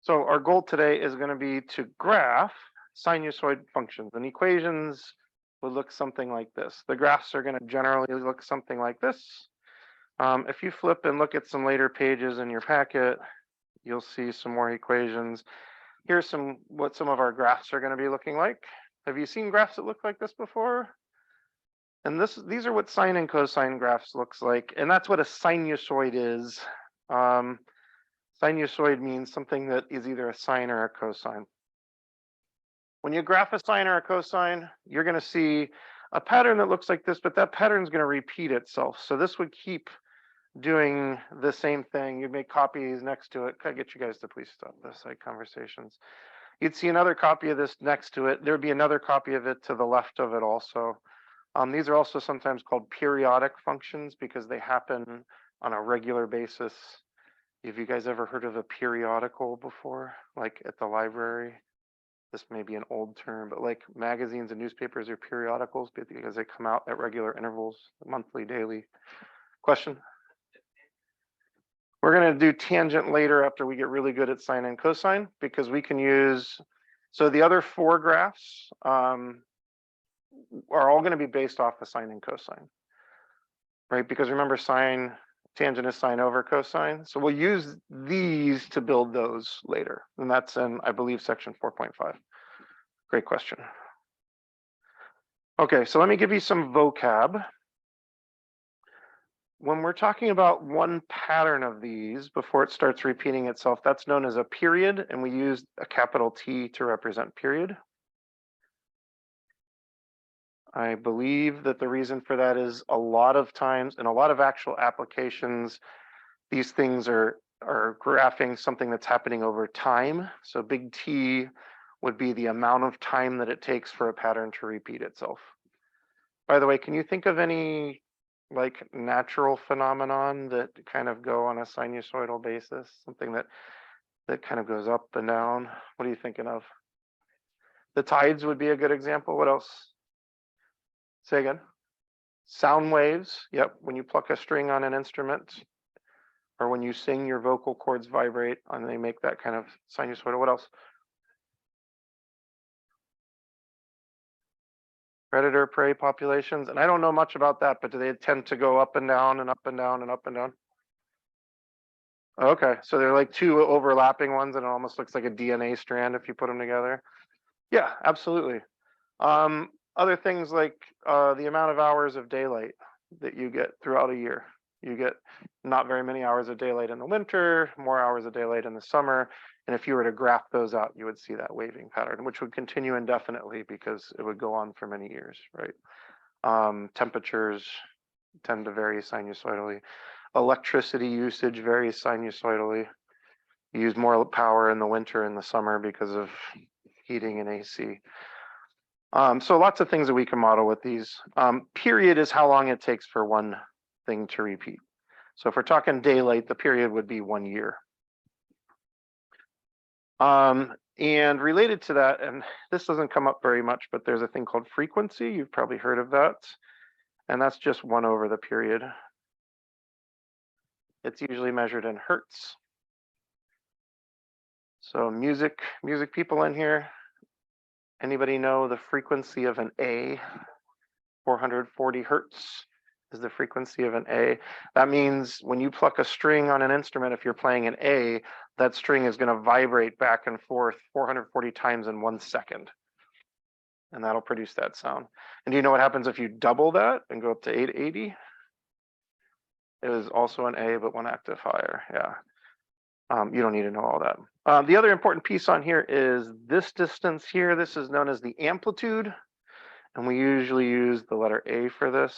So our goal today is going to be to graph sinusoid functions, and equations would look something like this. The graphs are going to generally look something like this. If you flip and look at some later pages in your packet, you'll see some more equations. Here's what some of our graphs are going to be looking like. Have you seen graphs that look like this before? And these are what sine and cosine graphs looks like, and that's what a sinusoid is. Sinusoid means something that is either a sine or a cosine. When you graph a sine or a cosine, you're going to see a pattern that looks like this, but that pattern is going to repeat itself. So this would keep doing the same thing. You'd make copies next to it. Could I get you guys to please stop this side conversations? You'd see another copy of this next to it. There'd be another copy of it to the left of it also. These are also sometimes called periodic functions because they happen on a regular basis. Have you guys ever heard of a periodical before, like at the library? This may be an old term, but like magazines and newspapers are periodicals because they come out at regular intervals, monthly, daily. Question? We're going to do tangent later after we get really good at sine and cosine because we can use, so the other four graphs are all going to be based off the sine and cosine, right? Because remember, tangent is sine over cosine. So we'll use these to build those later. And that's in, I believe, section 4.5. Great question. Okay, so let me give you some vocab. When we're talking about one pattern of these before it starts repeating itself, that's known as a period, and we use a capital T to represent period. I believe that the reason for that is a lot of times in a lot of actual applications, these things are graphing something that's happening over time. So big T would be the amount of time that it takes for a pattern to repeat itself. By the way, can you think of any like natural phenomenon that kind of go on a sinusoidal basis? Something that kind of goes up and down? What are you thinking of? The tides would be a good example. What else? Say again. Sound waves. Yep. When you pluck a string on an instrument or when you sing, your vocal cords vibrate and they make that kind of sinusoidal. What else? Predator prey populations. And I don't know much about that, but do they tend to go up and down and up and down and up and down? Okay. So they're like two overlapping ones and it almost looks like a DNA strand if you put them together. Yeah, absolutely. Other things like the amount of hours of daylight that you get throughout a year. You get not very many hours of daylight in the winter, more hours of daylight in the summer. And if you were to graph those out, you would see that waving pattern, which would continue indefinitely because it would go on for many years, right? Temperatures tend to vary sinusoidally. Electricity usage varies sinusoidally. You use more power in the winter and the summer because of heating and AC. So lots of things that we can model with these. Period is how long it takes for one thing to repeat. So if we're talking daylight, the period would be 1 year. And related to that, and this doesn't come up very much, but there's a thing called frequency. You've probably heard of that. And that's just 1 over the period. It's usually measured in hertz. So music people in here, anybody know the frequency of an A? 440 hertz is the frequency of an A. That means when you pluck a string on an instrument, if you're playing an A, that string is going to vibrate back and forth 440 times in 1 second. And that'll produce that sound. And do you know what happens if you double that and go up to 880? It is also an A, but 1 octave higher. Yeah. You don't need to know all that. The other important piece on here is this distance here. This is known as the amplitude. And we usually use the letter A for this.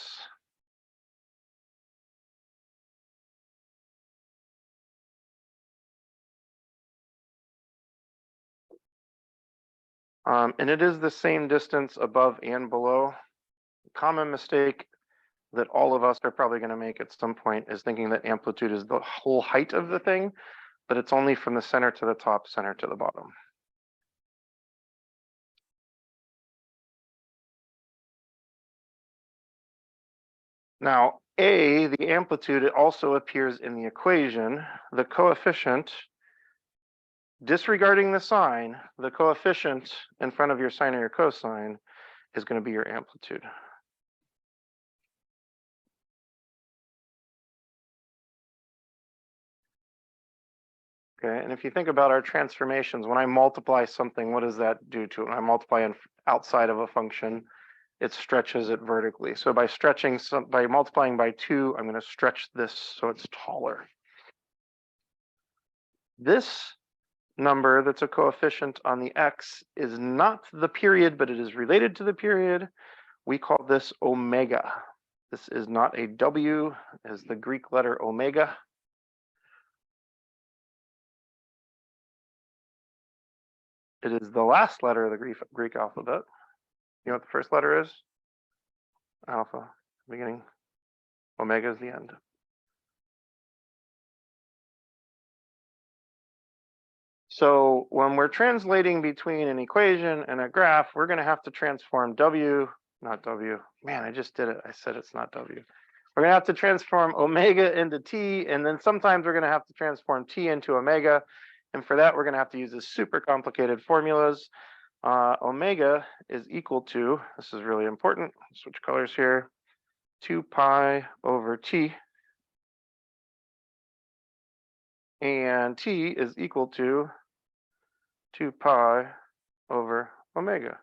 And it is the same distance above and below. Common mistake that all of us are probably going to make at some point is thinking that amplitude is the whole height of the thing, but it's only from the center to the top, center to the bottom. Now, A, the amplitude, it also appears in the equation. The coefficient disregarding the sign, the coefficient in front of your sine or your cosine is going to be your amplitude. Okay, and if you think about our transformations, when I multiply something, what does that do to it? When I multiply outside of a function, it stretches it vertically. So by by multiplying by 2, I'm going to stretch this so it's taller. This number that's a coefficient on the x is not the period, but it is related to the period. We call this omega. This is not a W, as the Greek letter omega. It is the last letter of the Greek alphabet. You know what the first letter is? Alpha, beginning. Omega is the end. So when we're translating between an equation and a graph, we're going to have to transform W, not W. Man, I just did it. I said it's not W. We're going to have to transform omega into T, and then sometimes we're going to have to transform T into omega. And for that, we're going to have to use this super complicated formulas. Omega is equal to, this is really important, switch colors here, 2 pi over T. And T is equal to 2 pi over omega.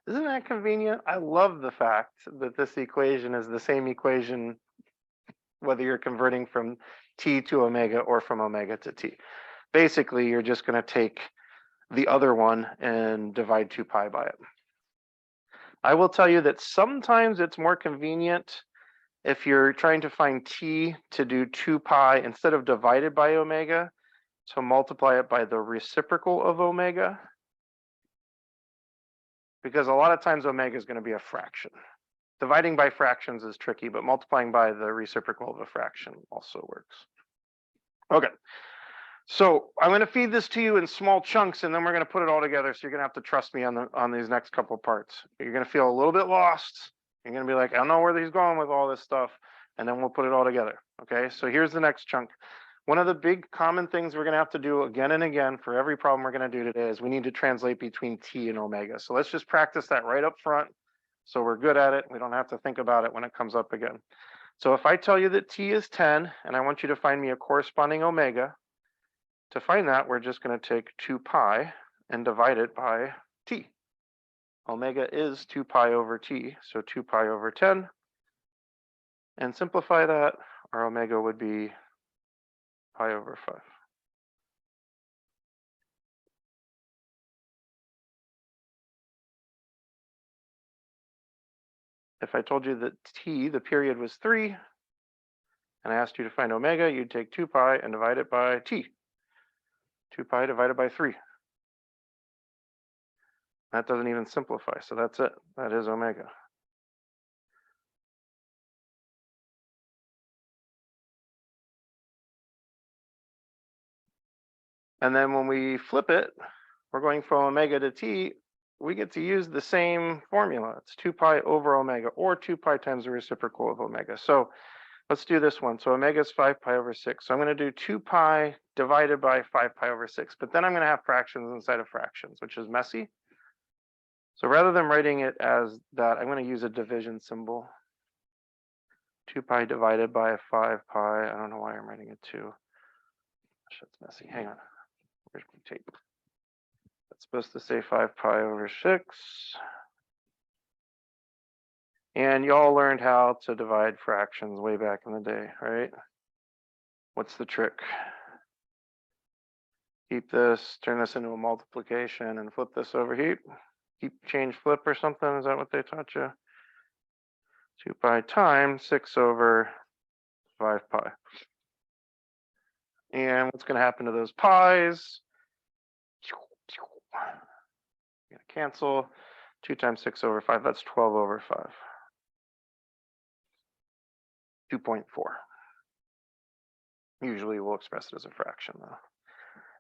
Isn't that convenient? I love the fact that this equation is the same equation whether you're converting from T to omega or from omega to T. Basically, you're just going to take the other one and divide 2 pi by it. I will tell you that sometimes it's more convenient if you're trying to find T to do 2 pi instead of divided by omega, to multiply it by the reciprocal of omega, because a lot of times omega is going to be a fraction. Dividing by fractions is tricky, but multiplying by the reciprocal of a fraction also works. Okay, so I'm going to feed this to you in small chunks, and then we're going to put it all together. So you're going to have to trust me on these next couple parts. You're going to feel a little bit lost. You're going to be like, I don't know where he's going with all this stuff, and then we'll put it all together. Okay, so here's the next chunk. One of the big common things we're going to have to do again and again for every problem we're going to do today is we need to translate between T and omega. So let's just practice that right up front so we're good at it. We don't have to think about it when it comes up again. So if I tell you that T is 10 and I want you to find me a corresponding omega, to find that, we're just going to take 2 pi and divide it by T. Omega is 2 pi over T, so 2 pi over 10. And simplify that, our omega would be pi over 5. If I told you that T, the period, was 3, and I asked you to find omega, you'd take 2 pi and divide it by T. 2 pi divided by 3. That doesn't even simplify, so that's it. That is omega. And then when we flip it, we're going from omega to T, we get to use the same formula. It's 2 pi over omega, or 2 pi times the reciprocal of omega. So let's do this one. So omega is 5 pi over 6. So I'm going to do 2 pi divided by 5 pi over 6. But then I'm going to have fractions inside of fractions, which is messy. So rather than writing it as that, I'm going to use a division symbol. 2 pi divided by 5 pi. I don't know why I'm writing it 2. That's messy. Hang on. Where's my tape? That's supposed to say 5 pi over 6. And y'all learned how to divide fractions way back in the day, right? What's the trick? Keep this, turn this into a multiplication and flip this over here. Keep change flip or something. Is that what they taught you? 2 pi times 6 over 5 pi. And what's going to happen to those pi's? Going to cancel. 2 times 6 over 5. That's 12 over 5. 2.4. Usually we'll express it as a fraction though.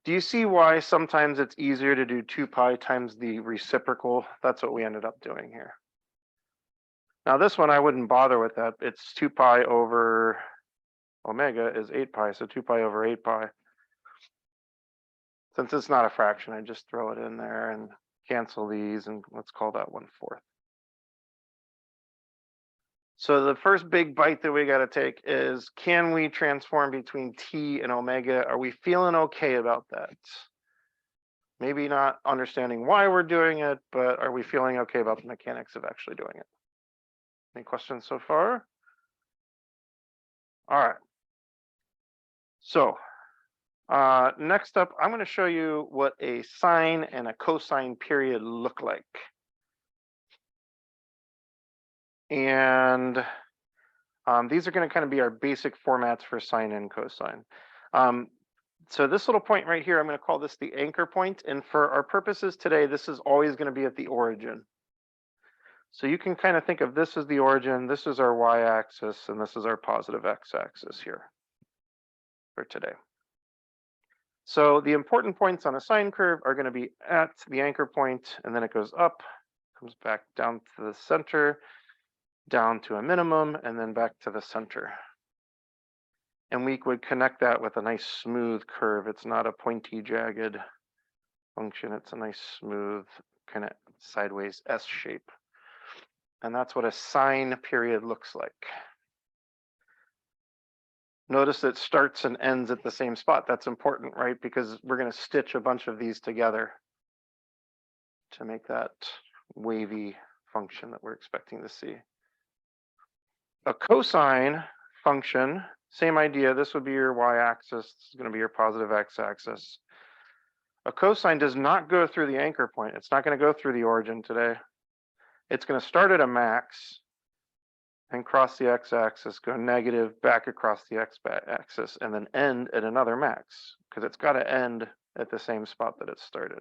Do you see why sometimes it's easier to do 2 pi times the reciprocal? That's what we ended up doing here. Now this one I wouldn't bother with that. It's 2 pi over omega is 8 pi, so 2 pi over 8 pi. Since it's not a fraction, I just throw it in there and cancel these, and let's call that 1/4. So the first big bite that we got to take is, can we transform between t and omega? Are we feeling okay about that? Maybe not understanding why we're doing it, but are we feeling okay about the mechanics of actually doing it? Any questions so far? All right. So next up, I'm going to show you what a sine and a cosine period look like. And these are going to kind of be our basic formats for sine and cosine. So this little point right here, I'm going to call this the anchor point. And for our purposes today, this is always going to be at the origin. So you can kind of think of this as the origin, this is our y-axis, and this is our positive x-axis here for today. So the important points on a sine curve are going to be at the anchor point, and then it goes up, comes back down to the center, down to a minimum, and then back to the center. And we would connect that with a nice smooth curve. It's not a pointy, jagged function. It's a nice, smooth, kind of sideways S shape. And that's what a sine period looks like. Notice it starts and ends at the same spot. That's important, right? Because we're going to stitch a bunch of these together to make that wavy function that we're expecting to see. A cosine function, same idea. This would be your y-axis. This is going to be your positive x-axis. A cosine does not go through the anchor point. It's not going to go through the origin today. It's going to start at a max and cross the x-axis, go negative, back across the x-axis, and then end at another max, because it's got to end at the same spot that it started.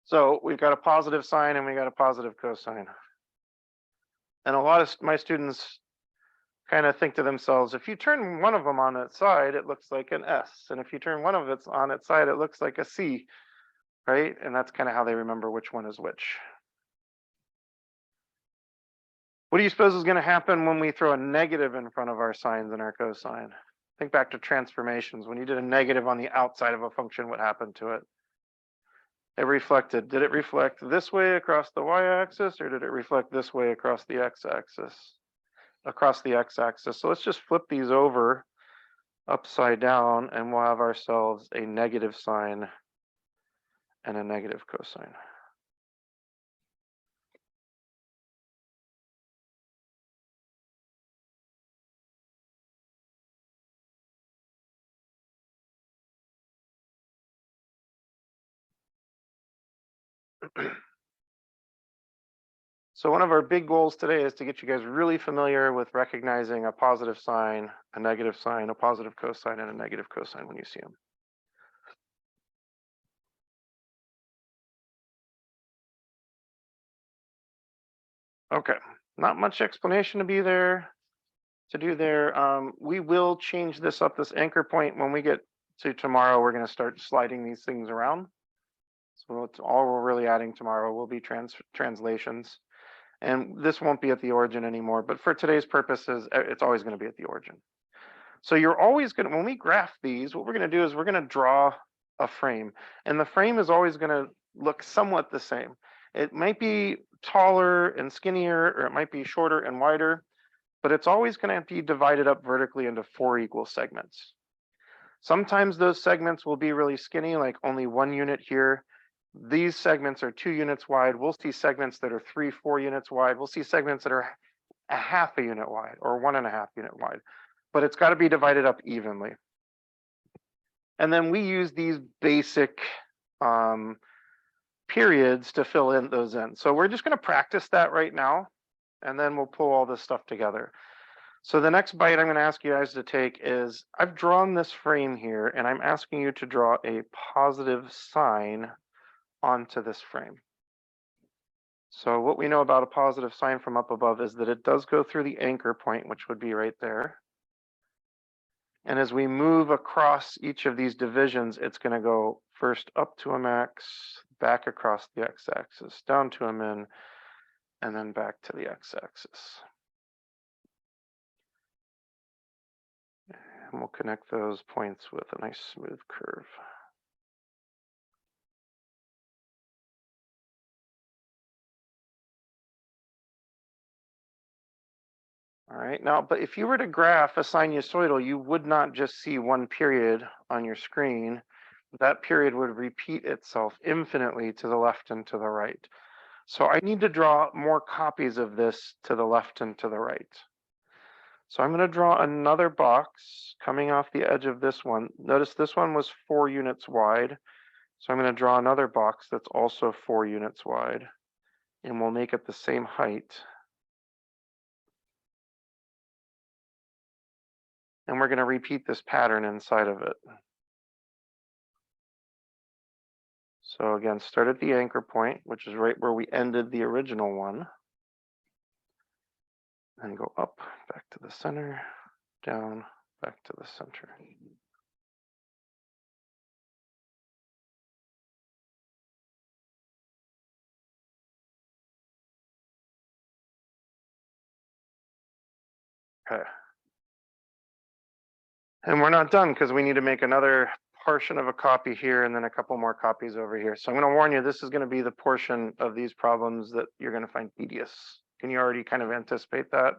So we've got a positive sine and we got a positive cosine. And a lot of my students kind of think to themselves, if you turn one of them on its side, it looks like an S. And if you turn one of it on its side, it looks like a C, right? And that's kind of how they remember which one is which. What do you suppose is going to happen when we throw a negative in front of our sines and our cosine? Think back to transformations. When you did a negative on the outside of a function, what happened to it? It reflected. Did it reflect this way across the y-axis, or did it reflect this way across the x-axis? Across the x-axis. So let's just flip these over upside down, and we'll have ourselves a negative sine and a negative cosine. So one of our big goals today is to get you guys really familiar with recognizing a positive sine, a negative sine, a positive cosine, and a negative cosine when you see them. Okay, not much explanation to do there. We will change this up, this anchor point. When we get to tomorrow, we're going to start sliding these things around. So it's all we're really adding tomorrow will be translations. And this won't be at the origin anymore, but for today's purposes, it's always going to be at the origin. So you're always going to, when we graph these, what we're going to do is we're going to draw a frame, and the frame is always going to look somewhat the same. It might be taller and skinnier, or it might be shorter and wider, but it's always going to be divided up vertically into 4 equal segments. Sometimes those segments will be really skinny, like only 1 unit here. These segments are 2 units wide. We'll see segments that are 3, 4 units wide. We'll see segments that are a half a unit wide or 1.5 unit wide, but it's got to be divided up evenly. And then we use these basic periods to fill in those in. So we're just going to practice that right now, and then we'll pull all this stuff together. So the next bite I'm going to ask you guys to take is, I've drawn this frame here, and I'm asking you to draw a positive sine onto this frame. So what we know about a positive sine from up above is that it does go through the anchor point, which would be right there. And as we move across each of these divisions, it's going to go first up to a max, back across the x-axis, down to a min, and then back to the x-axis. and we'll connect those points with a nice smooth curve. All right, now, but if you were to graph a sinusoidal, you would not just see one period on your screen. That period would repeat itself infinitely to the left and to the right. So I need to draw more copies of this to the left and to the right. So I'm going to draw another box coming off the edge of this one. Notice this one was 4 units wide. So I'm going to draw another box that's also 4 units wide, and we'll make it the same height. And we're going to repeat this pattern inside of it. So again, start at the anchor point, which is right where we ended the original one. And go up, back to the center, down, back to the center. Okay. And we're not done because we need to make another portion of a copy here and then a couple more copies over here. So I'm going to warn you, this is going to be the portion of these problems that you're going to find tedious. Can you already kind of anticipate that?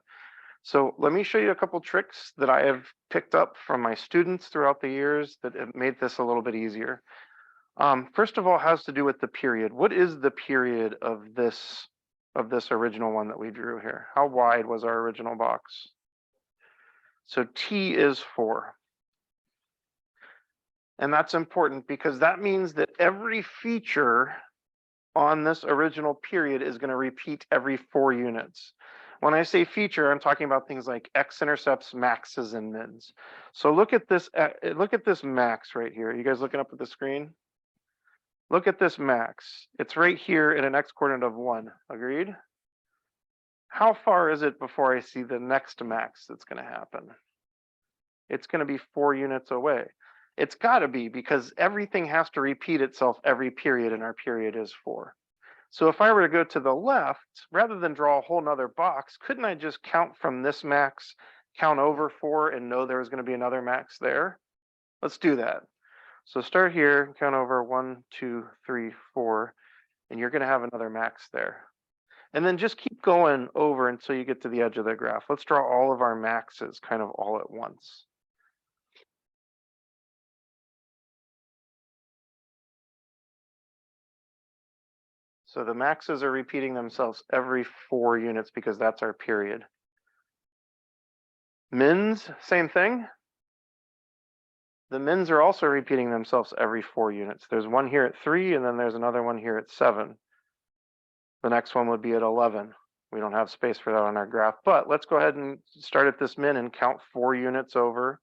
So let me show you a couple tricks that I have picked up from my students throughout the years that have made this a little bit easier. First of all, has to do with the period. What is the period of this original one that we drew here? How wide was our original box? So T is 4. And that's important because that means that every feature on this original period is going to repeat every 4 units. When I say feature, I'm talking about things like x-intercepts, maxes, and mins. So look at this max right here. You guys looking up at the screen? Look at this max. It's right here in an x-coordinate of 1. Agreed? How far is it before I see the next max that's going to happen? It's going to be 4 units away. It's got to be because everything has to repeat itself every period, and our period is 4. So if I were to go to the left, rather than draw a whole nother box, couldn't I just count from this max, count over 4, and know there was going to be another max there? Let's do that. So start here, count over 1, 2, 3, 4, and you're going to have another max there. And then just keep going over until you get to the edge of the graph. Let's draw all of our maxes kind of all at once. So the maxes are repeating themselves every 4 units because that's our period. Mins, same thing. The mins are also repeating themselves every 4 units. There's one here at 3, and then there's another one here at 7. The next one would be at 11. We don't have space for that on our graph, but let's go ahead and start at this min and count 4 units over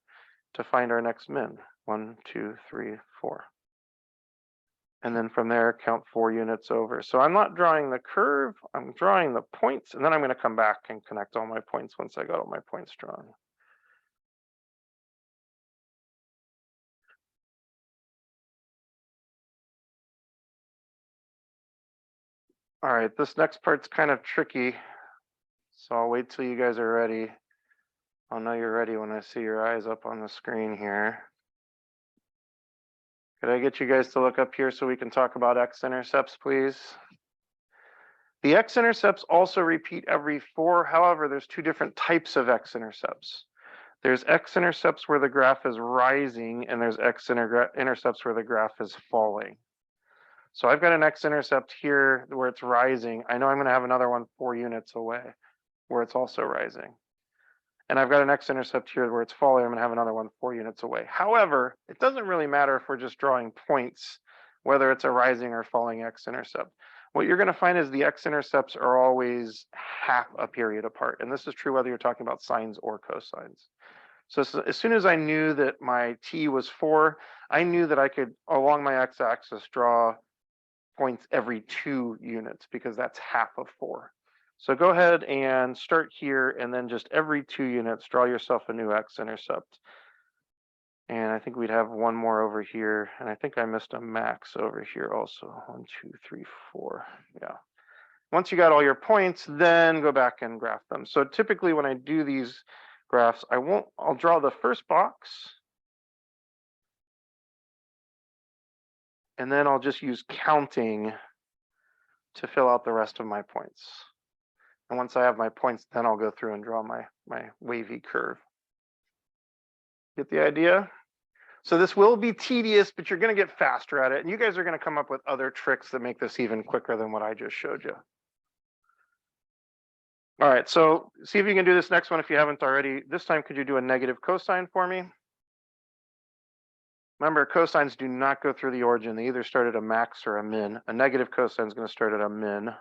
to find our next min. 1, 2, 3, 4. And then from there, count 4 units over. So I'm not drawing the curve, I'm drawing the points, and then I'm going to come back and connect all my points once I got all my points drawn. All right, this next part's kind of tricky, so I'll wait till you guys are ready. I'll know you're ready when I see your eyes up on the screen here. Could I get you guys to look up here so we can talk about x-intercepts, please? The x-intercepts also repeat every 4. However, there's 2 different types of x-intercepts. There's x-intercepts where the graph is rising, and there's x-intercepts where the graph is falling. So I've got an x-intercept here where it's rising. I know I'm going to have another one 4 units away where it's also rising. And I've got an x-intercept here where it's falling. I'm going to have another one 4 units away. However, it doesn't really matter if we're just drawing points, whether it's a rising or falling x-intercept. What you're going to find is the x-intercepts are always half a period apart. And this is true whether you're talking about sines or cosines. So as soon as I knew that my t was 4, I knew that I could, along my x-axis, draw points every 2 units because that's half of 4. So go ahead and start here, and then just every 2 units, draw yourself a new x-intercept. And I think we'd have one more over here, and I think I missed a max over here also. 1, 2, 3, 4. Yeah. Once you got all your points, then go back and graph them. So typically when I do these graphs. I'll draw the first box. And then I'll just use counting to fill out the rest of my points. And once I have my points, then I'll go through and draw my wavy curve. Get the idea? So this will be tedious, but you're going to get faster at it. And you guys are going to come up with other tricks that make this even quicker than what I just showed you. All right, so see if you can do this next one if you haven't already. This time, could you do a negative cosine for me? Remember, cosines do not go through the origin. They either start at a max or a min. A negative cosine is going to start at a min.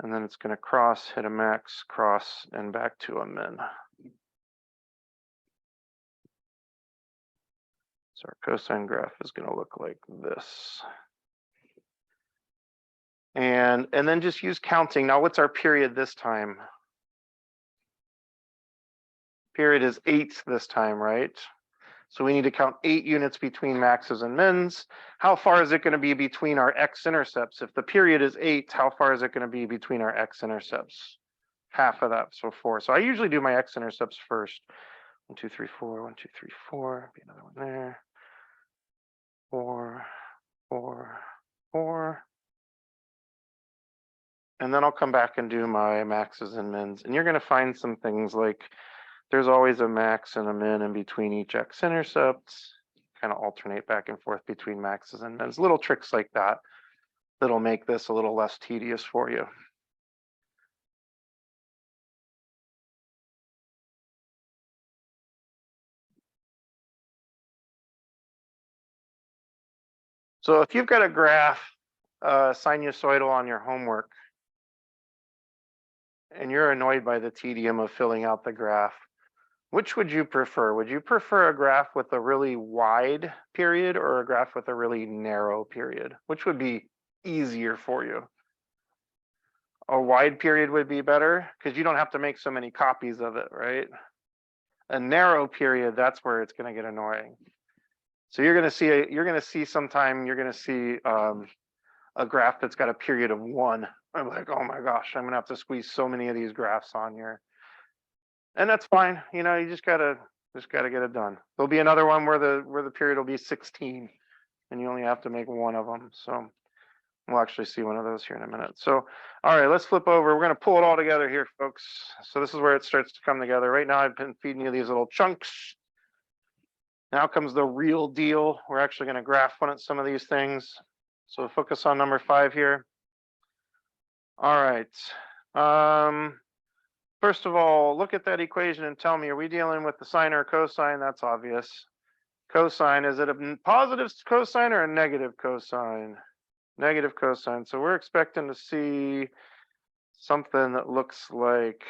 And then it's going to cross, hit a max, cross, and back to a min. So our cosine graph is going to look like this. And then just use counting. Now, what's our period this time? Period is 8 this time, right? So we need to count 8 units between maxes and mins. How far is it going to be between our x-intercepts? If the period is 8, how far is it going to be between our x-intercepts? Half of that, so 4. So I usually do my x-intercepts first. 1, 2, 3, 4, 1, 2, 3, 4. Be another one there. 4, 4, 4. And then I'll come back and do my maxes and mins. And you're going to find some things like there's always a max and a min in between each x-intercepts. Kind of alternate back and forth between maxes and mins. Little tricks like that that'll make this a little less tedious for you. So if you've got a graph, sinusoidal on your homework, and you're annoyed by the tedium of filling out the graph, which would you prefer? Would you prefer a graph with a really wide period or a graph with a really narrow period? Which would be easier for you? A wide period would be better because you don't have to make so many copies of it, right? A narrow period, that's where it's going to get annoying. So you're going to see sometime a graph that's got a period of 1. I'm like, oh my gosh, I'm going to have to squeeze so many of these graphs on here. And that's fine. You know, you just gotta get it done. There'll be another one where the period will be 16 and you only have to make 1 of them. So we'll actually see one of those here in a minute. So, all right, let's flip over. We're going to pull it all together here, folks. So this is where it starts to come together. Right now, I've been feeding you these little chunks. Now comes the real deal. We're actually going to graph one at some of these things. So focus on number 5 here. All right. First of all, look at that equation and tell me, are we dealing with the sine or a cosine? That's obvious. Cosine, is it a positive cosine or a negative cosine? Negative cosine. So we're expecting to see something that looks like,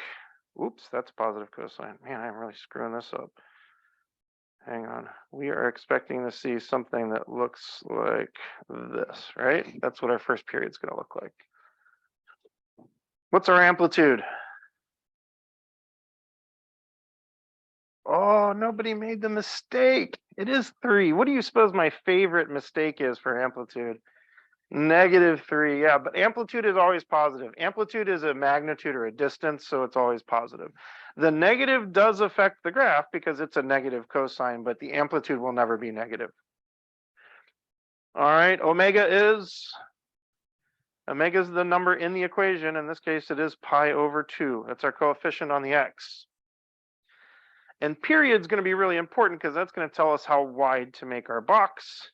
oops, that's positive cosine. Man, I'm really screwing this up. Hang on. We are expecting to see something that looks like this, right? That's what our first period is going to look like. What's our amplitude? Oh, nobody made the mistake. It is 3. What do you suppose my favorite mistake is for amplitude? -3. Yeah, but amplitude is always positive. Amplitude is a magnitude or a distance, so it's always positive. The negative does affect the graph because it's a negative cosine, but the amplitude will never be negative. All right, omega is the number in the equation. In this case, it is pi/2. That's our coefficient on the x. And period is going to be really important because that's going to tell us how wide to make our box.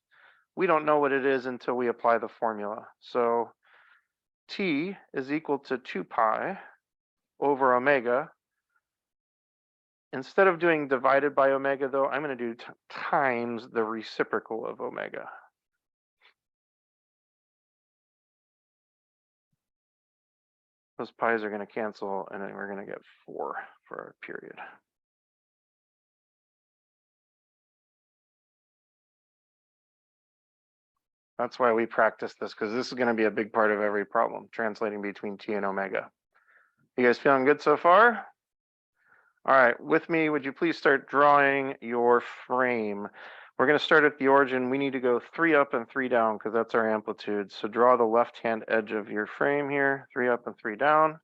We don't know what it is until we apply the formula. So T is equal to 2 pi over omega. Instead of doing divided by omega, though, I'm going to do times the reciprocal of omega. Those pi's are going to cancel, and then we're going to get 4 for our period. That's why we practice this, because this is going to be a big part of every problem, translating between T and omega. You guys feeling good so far? All right, with me, would you please start drawing your frame? We're going to start at the origin. We need to go 3 up and 3 down because that's our amplitude. So draw the left-hand edge of your frame here, 3 up and 3 down.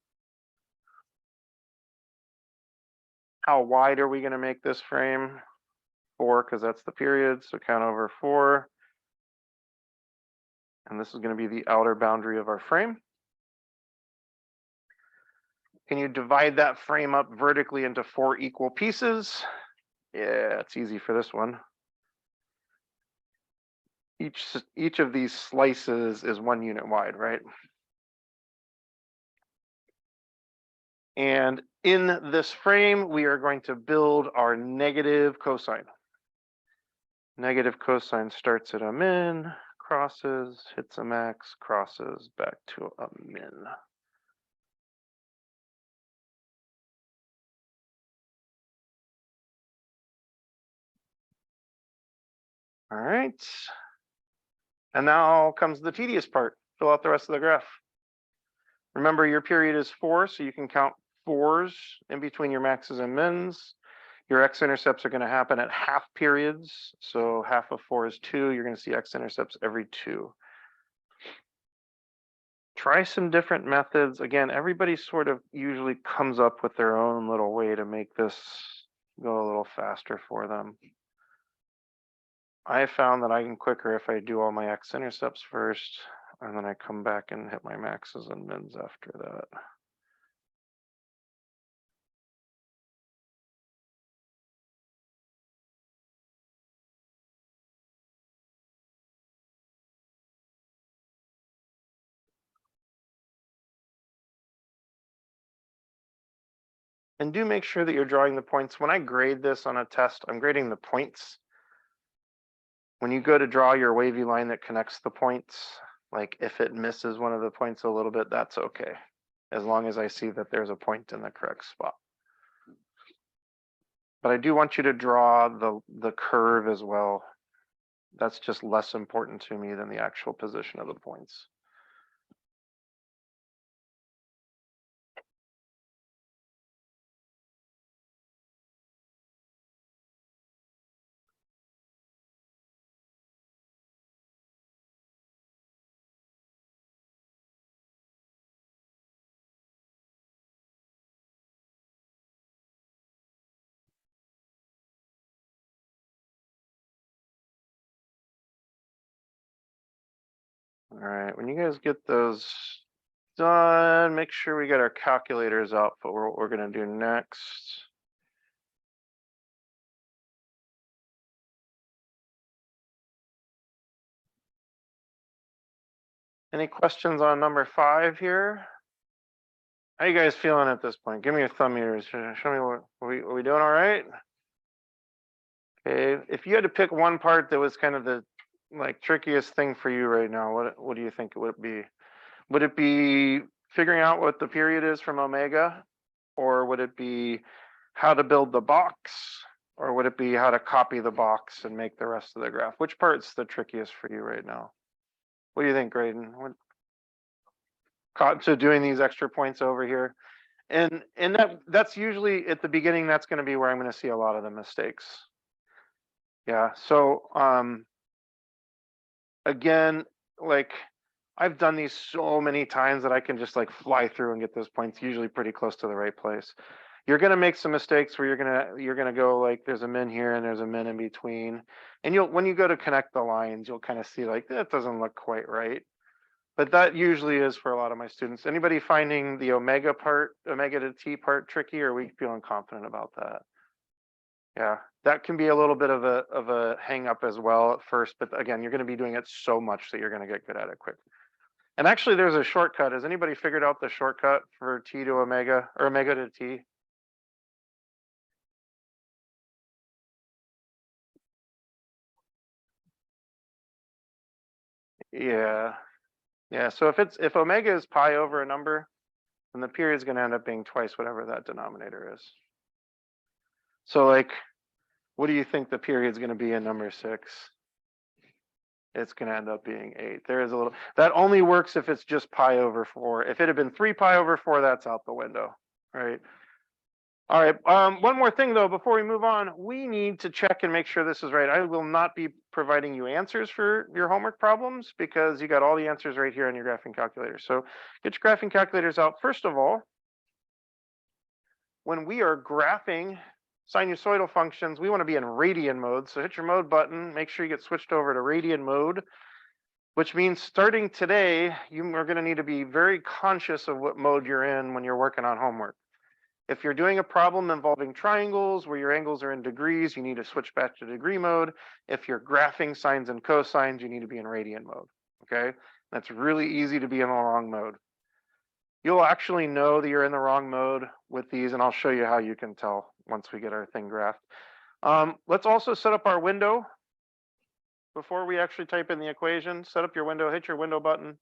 How wide are we going to make this frame? 4, because that's the period, so count over 4. And this is going to be the outer boundary of our frame. Can you divide that frame up vertically into 4 equal pieces? Yeah, it's easy for this one. Each of these slices is 1 unit wide, right? And in this frame, we are going to build our negative cosine. Negative cosine starts at a min, crosses, hits a max, crosses back to a min. All right. And now comes the tedious part. Fill out the rest of the graph. Remember, your period is 4, so you can count 4s in between your maxes and mins. Your x-intercepts are going to happen at half periods. So half of 4 is 2. You're going to see x-intercepts every 2. Try some different methods. Again, everybody sort of usually comes up with their own little way to make this go a little faster for them. I found that I can quicker if I do all my x-intercepts first, and then I come back and hit my maxes and mins after that. And do make sure that you're drawing the points. When I grade this on a test, I'm grading the points. When you go to draw your wavy line that connects the points, like if it misses one of the points a little bit, that's okay, as long as I see that there's a point in the correct spot. But I do want you to draw the curve as well. That's just less important to me than the actual position of the points. All right, when you guys get those done, make sure we get our calculators out for what we're going to do next. Any questions on number 5 here? How you guys feeling at this point? Give me your thumb here. Show me what are we doing all right? Okay, if you had to pick one part that was kind of the trickiest thing for you right now, what do you think it would be? Would it be figuring out what the period is from omega, or would it be how to build the box, or would it be how to copy the box and make the rest of the graph? Which part's the trickiest for you right now? What do you think, Graydon? So doing these extra points over here, and that's usually at the beginning. That's going to be where I'm going to see a lot of the mistakes. Yeah. So again, like I've done these so many times that I can just like fly through and get those points usually pretty close to the right place. You're going to make some mistakes where you're going to go like there's a min here and there's a min in between, and when you go to connect the lines, you'll kind of see like that doesn't look quite right. But that usually is for a lot of my students. Anybody finding the omega to t part tricky, or are we feeling confident about that? Yeah, that can be a little bit of a hang up as well at first, but again, you're going to be doing it so much that you're going to get good at it quick. And actually there's a shortcut. Has anybody figured out the shortcut for t to omega or omega to t? Yeah. Yeah, so if omega is pi over a number, then the period is going to end up being twice whatever that denominator is. So like, what do you think the period is going to be in number 6? It's going to end up being 8. There is a little, that only works if it's just pi over 4. If it had been 3 pi over 4, that's out the window, right? All right, one more thing though, before we move on, we need to check and make sure this is right. I will not be providing you answers for your homework problems because you got all the answers right here on your graphing calculator. So get your graphing calculators out. First of all, when we are graphing sinusoidal functions, we want to be in radian mode. So hit your mode button, make sure you get switched over to radian mode, which means starting today, you are going to need to be very conscious of what mode you're in when you're working on homework. If you're doing a problem involving triangles where your angles are in degrees, you need to switch back to degree mode. If you're graphing sines and cosines, you need to be in radian mode, okay? That's really easy to be in the wrong mode. You'll actually know that you're in the wrong mode with these, and I'll show you how you can tell once we get our thing graphed. Let's also set up our window before we actually type in the equation. Set up your window, hit your window button.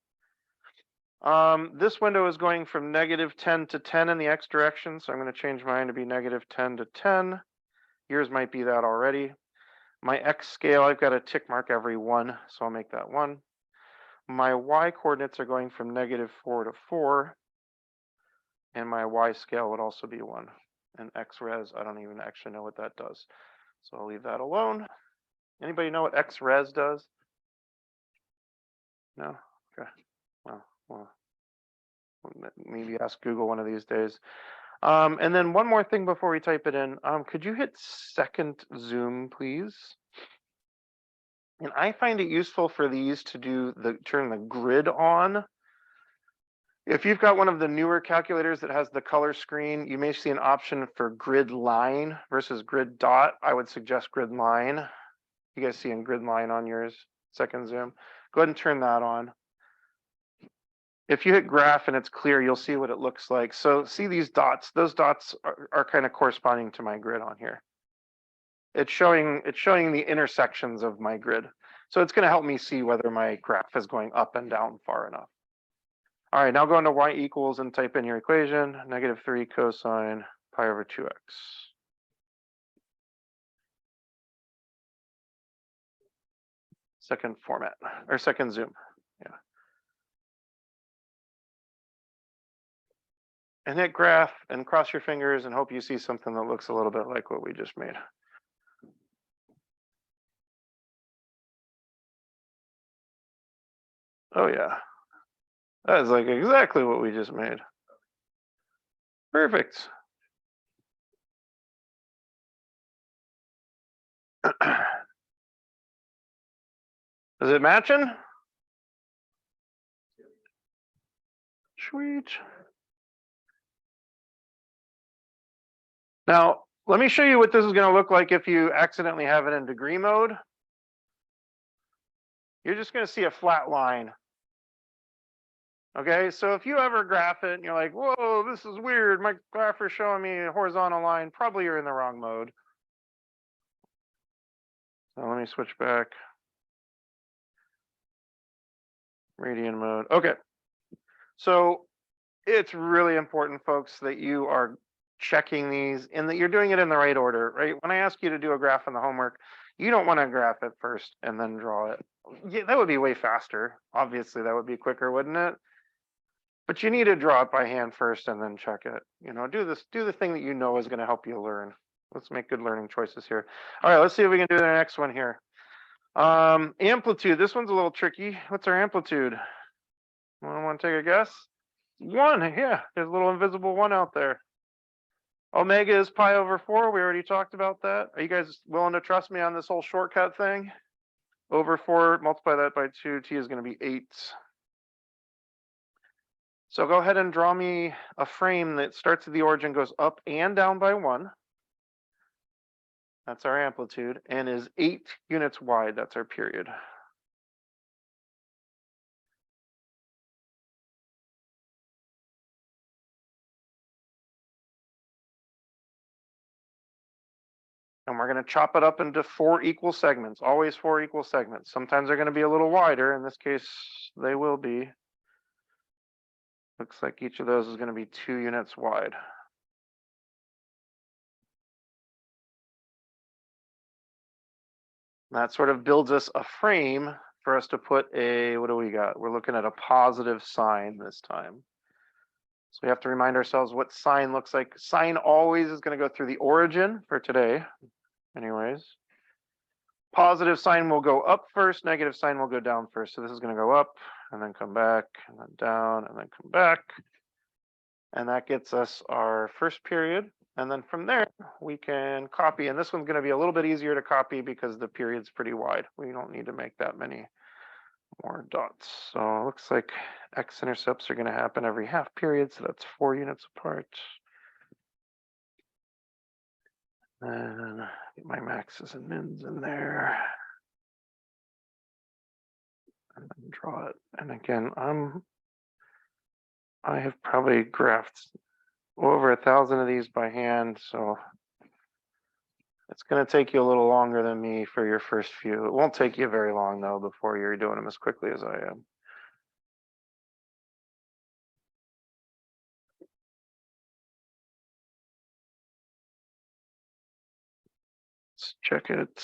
This window is going from -10 to 10 in the x direction, so I'm going to change mine to be -10 to 10. Yours might be that already. My x scale, I've got a tick mark every 1, so I'll make that 1. My y coordinates are going from -4 to 4, and my y scale would also be 1. And x res, I don't even actually know what that does, so I'll leave that alone. Anybody know what x res does? No? Okay. Well, maybe ask Google one of these days. And then one more thing before we type it in. Could you hit second zoom, please? And I find it useful for these to do turn the grid on. If you've got one of the newer calculators that has the color screen, you may see an option for grid line versus grid dot. I would suggest grid line. You guys see in grid line on yours, second zoom. Go ahead and turn that on. If you hit graph and it's clear, you'll see what it looks like. So see these dots, those dots are kind of corresponding to my grid on here. It's showing the intersections of my grid. So it's going to help me see whether my graph is going up and down far enough. All right, now go into y equals and type in your equation, -3 cosine pi over 2x. Second format, or second zoom, yeah. And hit graph and cross your fingers and hope you see something that looks a little bit like what we just made. Oh yeah, that is like exactly what we just made. Perfect. Is it matching? Sweet. Now, let me show you what this is going to look like if you accidentally have it in degree mode. You're just going to see a flat line. Okay, so if you ever graph it and you're like, whoa, this is weird, my graph is showing me a horizontal line, probably you're in the wrong mode. So let me switch back. Radian mode. Okay, so it's really important, folks, that you are checking these and that you're doing it in the right order, right? When I ask you to do a graph in the homework, you don't want to graph it first and then draw it. Yeah, that would be way faster. Obviously, that would be quicker, wouldn't it? But you need to draw it by hand first and then check it. You know, do the thing that you know is going to help you learn. Let's make good learning choices here. All right, let's see if we can do the next one here. Amplitude, this one's a little tricky. What's our amplitude? Want to take a guess? 1, yeah, there's a little invisible 1 out there. Omega is pi over 4, we already talked about that. Are you guys willing to trust me on this whole shortcut thing? Over 4, multiply that by 2, t is going to be 8. So go ahead and draw me a frame that starts at the origin, goes up and down by 1. That's our amplitude, and is 8 units wide. That's our period. And we're going to chop it up into 4 equal segments, always 4 equal segments. Sometimes they're going to be a little wider. In this case, they will be. Looks like each of those is going to be 2 units wide. That sort of builds us a frame for us to put a, what do we got? We're looking at a positive sign this time. So we have to remind ourselves what sign looks like. Sign always is going to go through the origin for today. Anyways, positive sign will go up first, negative sign will go down first. So this is going to go up and then come back and then down and then come back. And that gets us our first period. And then from there, we can copy. And this one's going to be a little bit easier to copy because the period's pretty wide. We don't need to make that many more dots. So it looks like x-intercepts are going to happen every half period. So that's 4 units apart. And get my maxes and mins in there. And then draw it. And again, I have probably graphed over 1,000 of these by hand, so it's going to take you a little longer than me for your first few. It won't take you very long though before you're doing them as quickly as I am. Let's check it.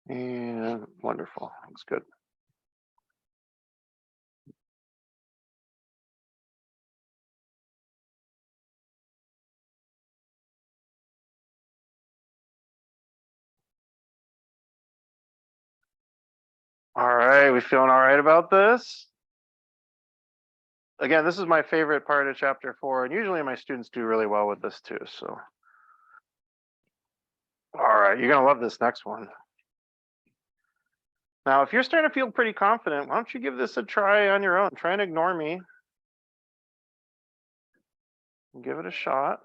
And wonderful, looks good. All right, we feeling all right about this? Again, this is my favorite part of chapter 4, and usually my students do really well with this too, so. All right, you're gonna love this next one. Now, if you're starting to feel pretty confident, why don't you give this a try on your own? Try and ignore me. Give it a shot.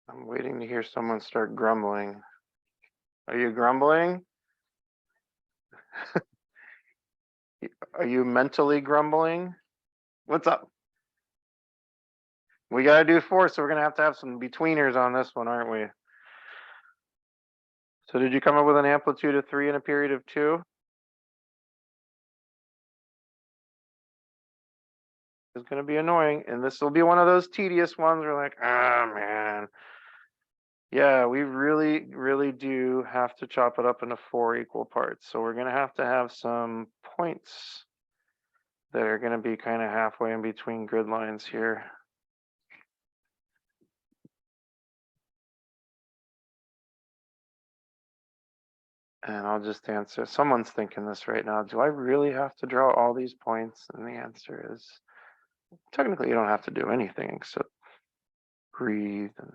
I'm waiting to hear someone start grumbling. Are you grumbling? Are you mentally grumbling? What's up? We got to do 4, so we're going to have some betweeners on this one, aren't we? So did you come up with an amplitude of 3 and a period of 2? It's going to be annoying, and this will be one of those tedious ones where like, ah, man. Yeah, we really do have to chop it up into 4 equal parts. So we're going to have some points that are going to be kind of halfway in between grid lines here. And I'll just answer. Someone's thinking this right now. Do I really have to draw all these points? And the answer is technically you don't have to do anything except breathe and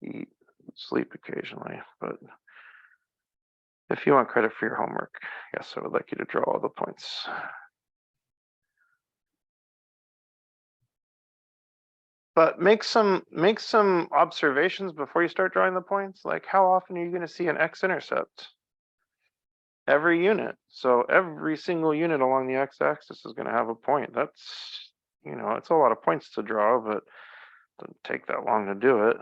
eat, sleep occasionally. But if you want credit for your homework, yes, I would like you to draw all the points. But make some observations before you start drawing the points. Like, how often are you going to see an x-intercept? Every unit. So every single unit along the x-axis is going to have a point. That's, it's a lot of points to draw, but it doesn't take that long to do it.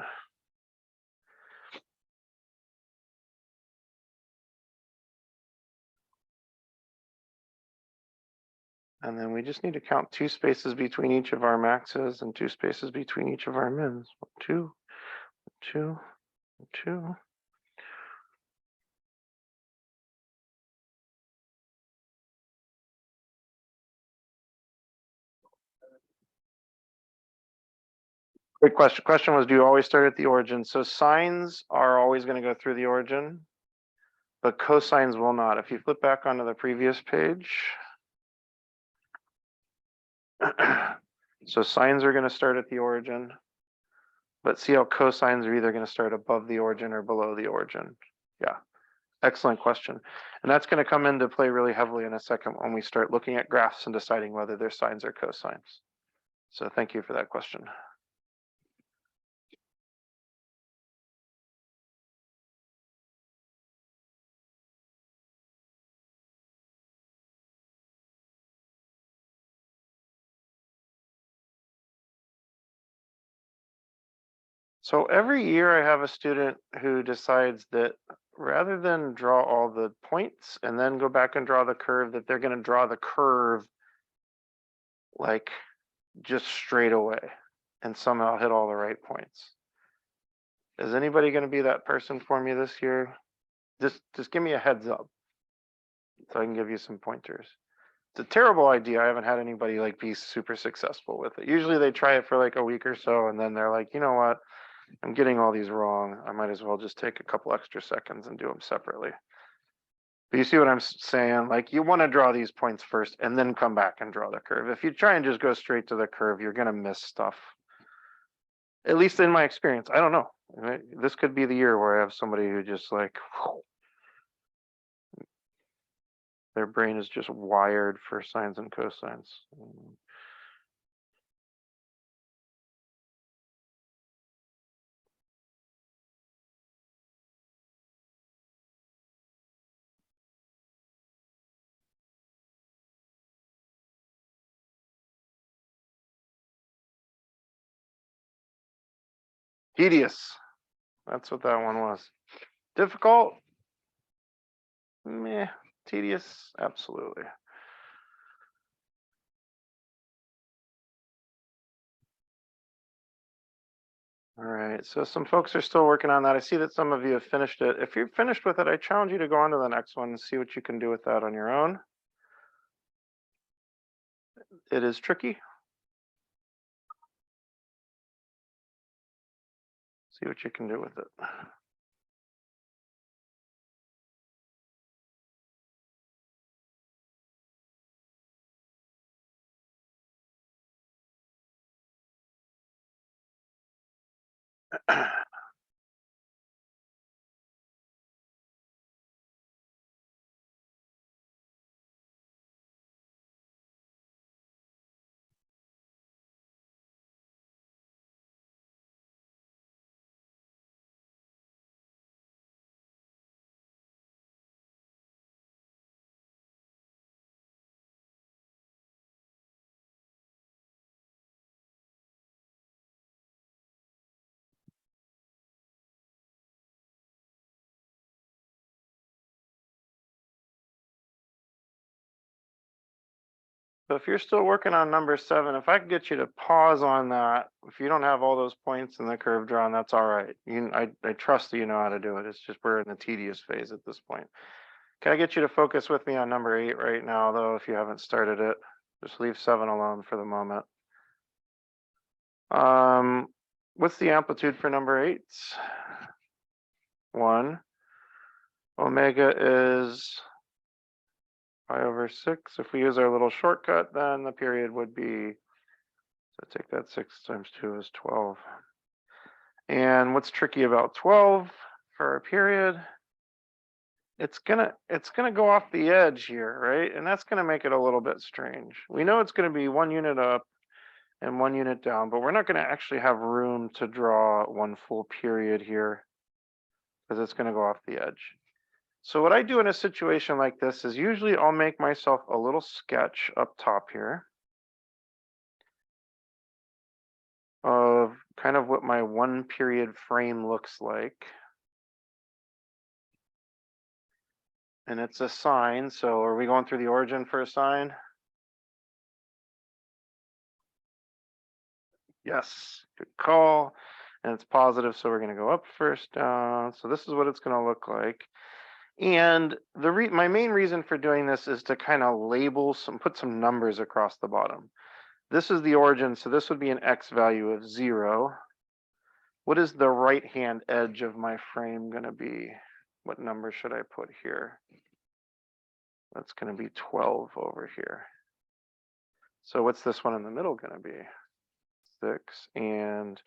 And then we just need to count 2 spaces between each of our maxes and 2 spaces between each of our mins. 2, 2, 2. Great question. Question was, do you always start at the origin? So sines are always going to go through the origin, but cosines will not. If you flip back onto the previous page, so sines are going to start at the origin, but see how cosines are either going to start above the origin or below the origin. Yeah, excellent question. And that's going to come into play really heavily in a second when we start looking at graphs and deciding whether they're sines or cosines. So thank you for that question. So every year I have a student who decides that rather than draw all the points and then go back and draw the curve, that they're going to draw the curve like just straight away and somehow hit all the right points. Is anybody going to be that person for me this year? Just give me a heads up so I can give you some pointers. It's a terrible idea. I haven't had anybody like be super successful with it. Usually they try it for like a week or so and then they're like, you know what? I'm getting all these wrong. I might as well just take a couple extra seconds and do them separately. But you see what I'm saying? Like you want to draw these points first and then come back and draw the curve. If you try and just go straight to the curve, you're going to miss stuff. At least in my experience. I don't know. This could be the year where I have somebody who just like, their brain is just wired for sines and cosines. Tedious. That's what that one was. Difficult? Meh. Tedious? Absolutely. All right, so some folks are still working on that. I see that some of you have finished it. If you're finished with it, I challenge you to go on to the next one and see what you can do with that on your own. It is tricky. See what you can do with it. So if you're still working on number 7, if I could get you to pause on that, if you don't have all those points in the curve drawn, that's all right. I trust that you know how to do it. It's just we're in the tedious phase at this point. Can I get you to focus with me on number 8 right now, though, if you haven't started it? Just leave 7 alone for the moment. What's the amplitude for number 8? 1. Omega is pi over 6. If we use our little shortcut, then the period would be, so take that 6 times 2 is 12. And what's tricky about 12 for a period? It's gonna go off the edge here, right? And that's gonna make it a little bit strange. We know it's gonna be 1 unit up and 1 unit down, but we're not gonna actually have room to draw one full period here because it's gonna go off the edge. So what I do in a situation like this is usually I'll make myself a little sketch up top here of kind of what my 1 period frame looks like. And it's a sine, so are we going through the origin for a sine? Yes, good call. And it's positive, so we're going to go up first down. So this is what it's going to look like. And my main reason for doing this is to kind of label put some numbers across the bottom. This is the origin, so this would be an x value of 0. What is the right-hand edge of my frame going to be? What number should I put here? That's going to be 12 over here. So what's this one in the middle going to be? 6 and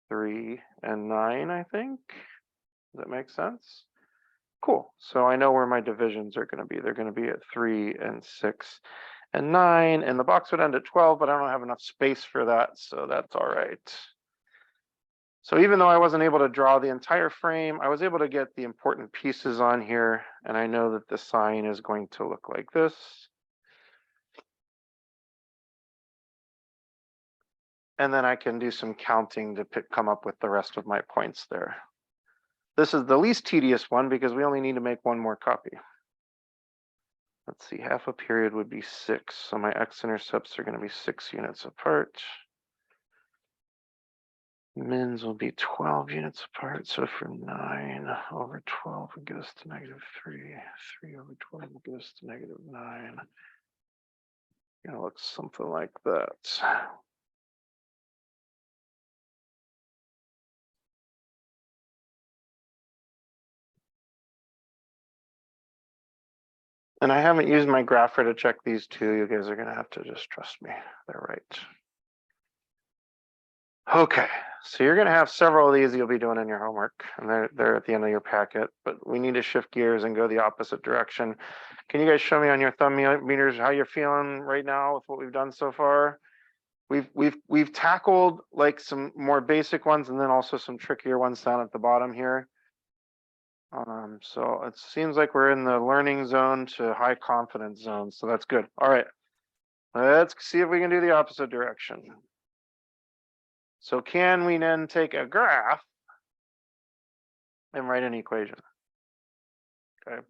3 and 9, I think. Does that make sense? Cool. So I know where my divisions are going to be. They're going to be at 3 and 6 and 9, and the box would end at 12, but I don't have enough space for that, so that's all right. So even though I wasn't able to draw the entire frame, I was able to get the important pieces on here, and I know that the sine is going to look like this. and then I can do some counting to come up with the rest of my points there. This is the least tedious one because we only need to make one more copy. Let's see, half a period would be 6. So my x-intercepts are going to be 6 units apart. Mins will be 12 units apart. So from 9 over 12 would get us to -3. 3 over 12 would get us to -9. It looks something like that. And I haven't used my grapher to check these two. You guys are going to have to just trust me. They're right. Okay, so you're going to have several of these you'll be doing in your homework, and they're at the end of your packet, but we need to shift gears and go the opposite direction. Can you guys show me on your thumb meters how you're feeling right now with what we've done so far? We've tackled like some more basic ones and then also some trickier ones down at the bottom here. So it seems like we're in the learning zone to high confidence zone, so that's good. All right, let's see if we can do the opposite direction. So can we then take a graph and write an equation? Okay.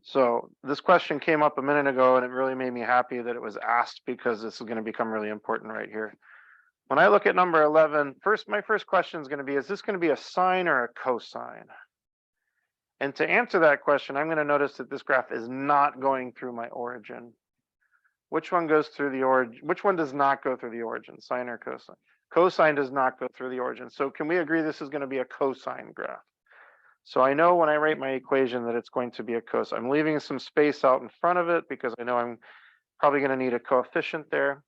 So this question came up a minute ago and it really made me happy that it was asked because this is going to become really important right here. When I look at number 11, my first question is going to be, is this going to be a sine or a cosine? And to answer that question, I'm going to notice that this graph is not going through my origin. Which one goes through the origin? Which one does not go through the origin, sine or cosine? Cosine does not go through the origin. So can we agree this is going to be a cosine graph? So I know when I write my equation that it's going to be a cosine. I'm leaving some space out in front of it because I know I'm probably going to need a coefficient there.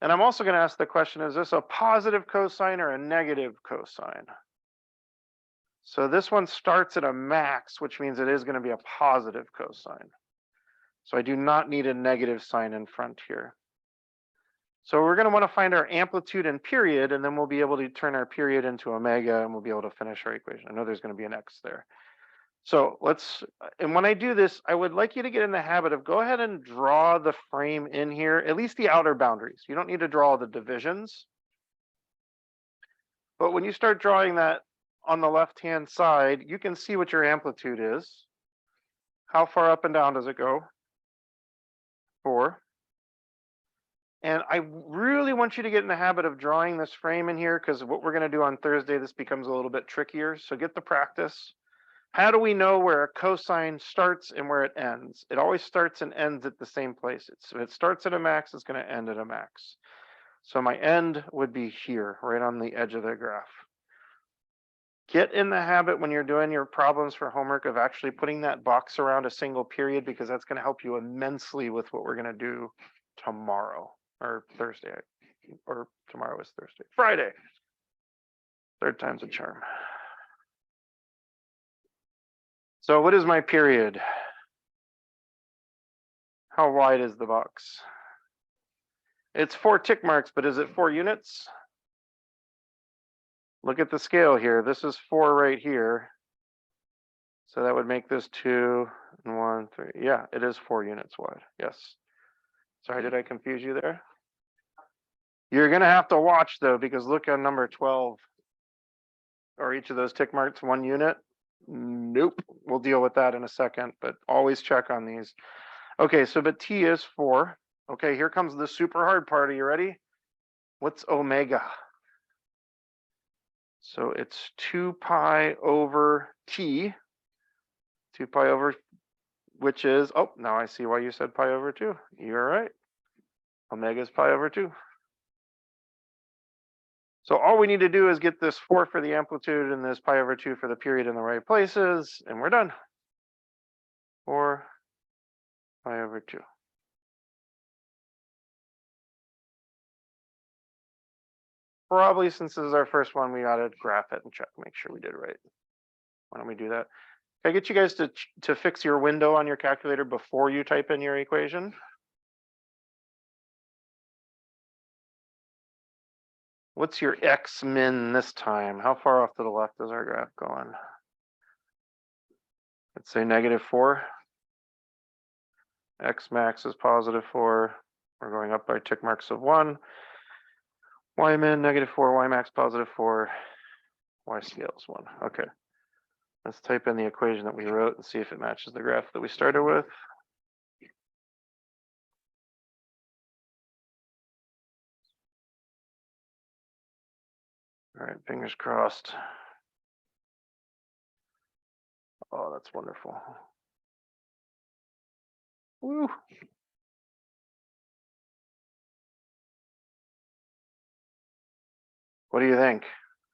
And I'm also going to ask the question, is this a positive cosine or a negative cosine? So this one starts at a max, which means it is going to be a positive cosine. So I do not need a negative sign in front here. So we're going to want to find our amplitude and period, and then we'll be able to turn our period into omega, and we'll be able to finish our equation. I know there's going to be an x there. So and when I do this, I would like you to get in the habit of go ahead and draw the frame in here, at least the outer boundaries. You don't need to draw the divisions. But when you start drawing that on the left-hand side, you can see what your amplitude is. How far up and down does it go? 4. And I really want you to get in the habit of drawing this frame in here because what we're going to do on Thursday, this becomes a little bit trickier. So get the practice. How do we know where a cosine starts and where it ends? It always starts and ends at the same place. If it starts at a max, it's going to end at a max. So my end would be here, right on the edge of the graph. Get in the habit when you're doing your problems for homework of actually putting that box around a single period because that's going to help you immensely with what we're going to do tomorrow. Or Thursday, or tomorrow is Thursday, Friday. Third time's a charm. So what is my period? How wide is the box? It's 4 tick marks, but is it 4 units? Look at the scale here. This is 4 right here. So that would make this 2 and 1, 3. Yeah, it is 4 units wide. Yes. Sorry, did I confuse you there? You're going to have to watch, though, because look on number 12. Are each of those tick marks 1 unit? Nope. We'll deal with that in a second, but always check on these. Okay, so but T is 4. Okay, here comes the super hard part. Are you ready? What's omega? So it's 2 pi over T. 2 pi over, which is, oh, now I see why you said pi over 2. You're right. Omega is pi over 2. So all we need to do is get this 4 for the amplitude and this pi over 2 for the period in the right places, and we're done. 4 pi over 2. Probably since this is our first one, we ought to graph it and check, make sure we did it right. Why don't we do that? Can I get you guys to fix your window on your calculator before you type in your equation? What's your x min this time? How far off to the left is our graph going? Let's say -4. X max is +4. We're going up by tick marks of 1. Y min -4, Y max +4, Y scale is 1. Okay. Let's type in the equation that we wrote and see if it matches the graph that we started with. All right, fingers crossed. Oh, that's wonderful. Woo. What do you think?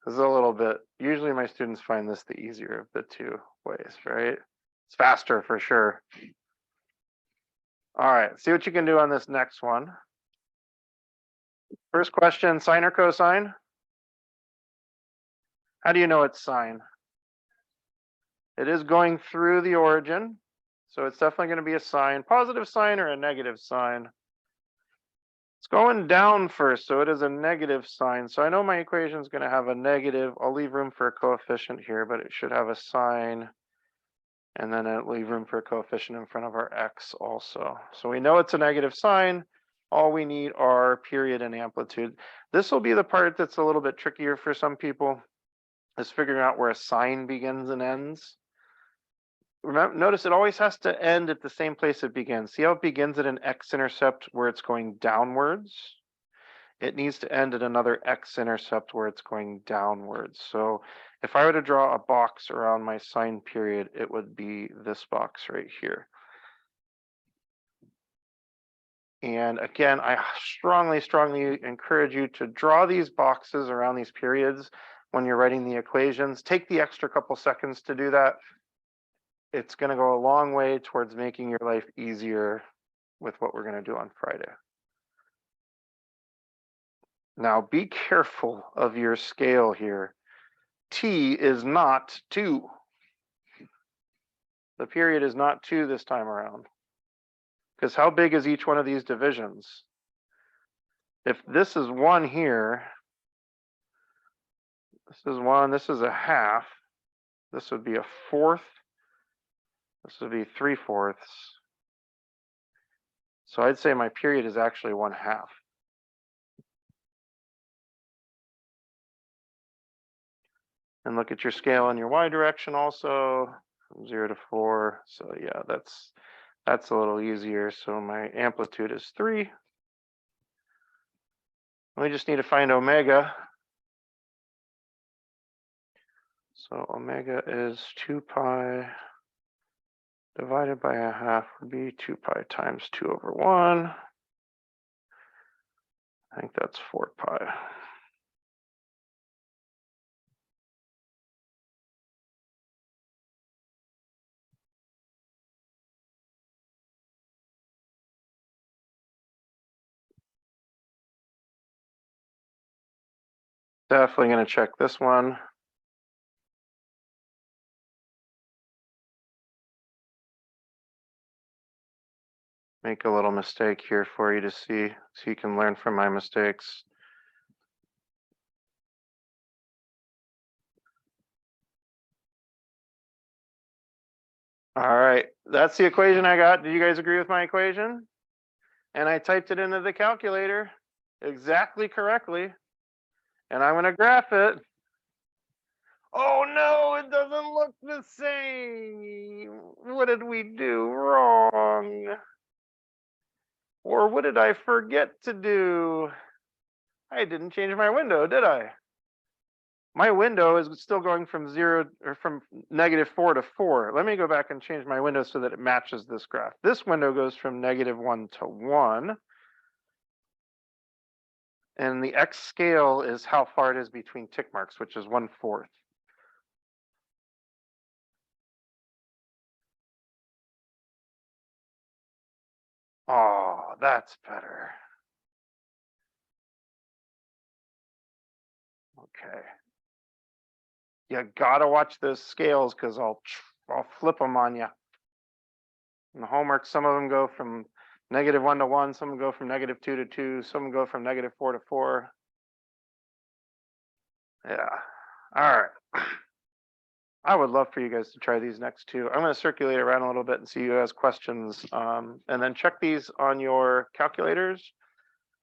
This is a little bit, usually my students find this the easier of the two ways, right? It's faster for sure. All right, see what you can do on this next one. First question, sine or cosine? How do you know it's sine? It is going through the origin, so it's definitely going to be a sine, positive sign or a negative sign. It's going down first, so it is a negative sign. So I know my equation is going to have a negative. I'll leave room for a coefficient here, but it should have a sign. And then I'll leave room for a coefficient in front of our x also. So we know it's a negative sign. All we need are period and amplitude. This will be the part that's a little bit trickier for some people, is figuring out where a sine begins and ends. Remember, notice it always has to end at the same place it begins. See how it begins at an x-intercept where it's going downwards? It needs to end at another x-intercept where it's going downwards. So if I were to draw a box around my sine period, it would be this box right here. And again, I strongly, strongly encourage you to draw these boxes around these periods when you're writing the equations. Take the extra couple seconds to do that. It's going to go a long way towards making your life easier with what we're going to do on Friday. Now, be careful of your scale here. T is not 2. The period is not 2 this time around. Because how big is each one of these divisions? If this is 1 here, this is 1, this is a half, this would be a fourth, this would be 3/4. So I'd say my period is actually 1/2. And look at your scale in your y direction also, from 0 to 4. So yeah, that's a little easier. So my amplitude is 3. We just need to find omega. So omega is 2 pi divided by a half would be 2 pi times 2/1. I think that's 4 pi. Definitely going to check this one. Make a little mistake here for you to see, so you can learn from my mistakes. All right, that's the equation I got. Do you guys agree with my equation? And I typed it into the calculator exactly correctly. And I'm going to graph it. Oh no, it doesn't look the same. What did we do wrong? Or what did I forget to do? I didn't change my window, did I? My window is still going from 0 or from -4 to 4. Let me go back and change my window so that it matches this graph. This window goes from -1 to 1. And the x scale is how far it is between tick marks, which is 1/4. Oh, that's better. Okay. You gotta watch those scales because I'll flip them on you. In the homework, some of them go from -1 to 1, some go from -2 to 2, some go from -4 to 4. Yeah. All right. I would love for you guys to try these next two. I'm going to circulate around a little bit and see who has questions, and then check these on your calculators.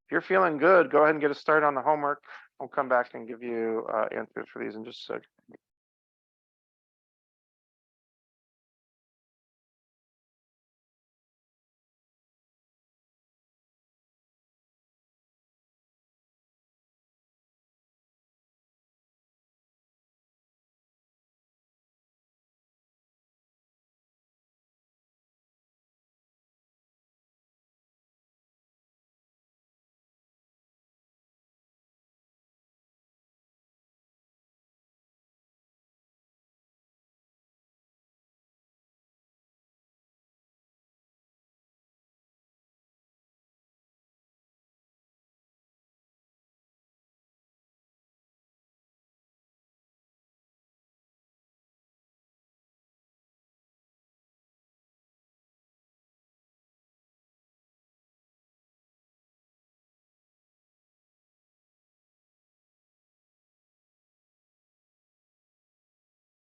If you're feeling good, go ahead and get us started on the homework. I'll come back and give you answers for these in just a sec.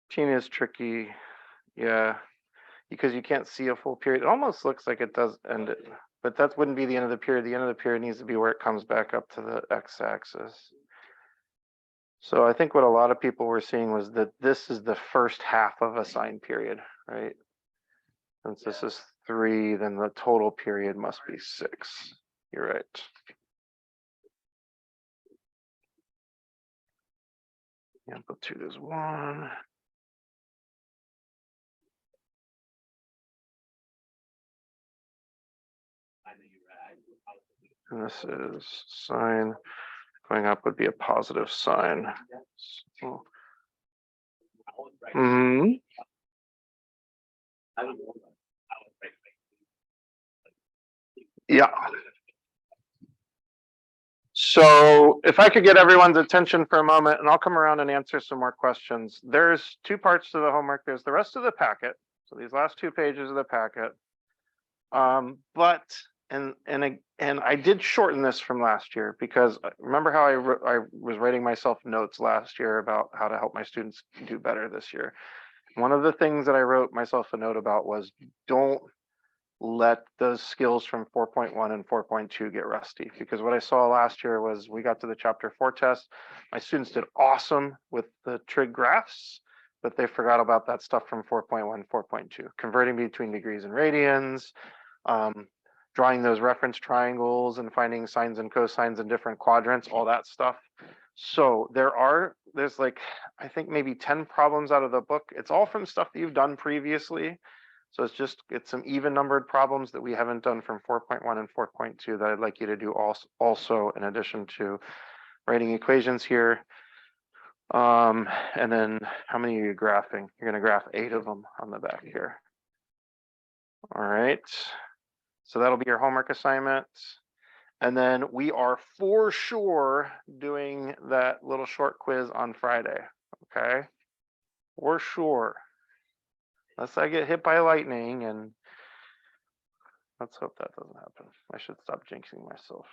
Tina is tricky, yeah, because you can't see a full period. It almost looks like it does end it, but that wouldn't be the end of the period. The end of the period needs to be where it comes back up to the x-axis. So I think what a lot of people were seeing was that this is the first half of a sine period, right? Since this is 3, then the total period must be 6. You're right. Amplitude is 1. And this is sine. Going up would be a positive sine. So, yeah. So if I could get everyone's attention for a moment, and I'll come around and answer some more questions. There's 2 parts to the homework. There's the rest of the packet. So these last 2 pages of the packet. But I did shorten this from last year because remember how I was writing myself notes last year about how to help my students do better this year. One of the things that I wrote myself a note about was don't let those skills from 4.1 and 4.2 get rusty, because what I saw last year was we got to the chapter 4 test. My students did awesome with the trig graphs, but they forgot about that stuff from 4.1, 4.2, converting between degrees and radians, drawing those reference triangles and finding sines and cosines in different quadrants, all that stuff. So there's like, I think maybe 10 problems out of the book. It's all from stuff that you've done previously. So it's some even numbered problems that we haven't done from 4.1 and 4.2 that I'd like you to do also in addition to writing equations here. And then how many are you graphing? You're going to graph 8 of them on the back here. All right. So that'll be your homework assignment. And then we are for sure doing that little short quiz on Friday. Okay. For sure. Unless I get hit by lightning, and let's hope that doesn't happen. I should stop jinxing myself.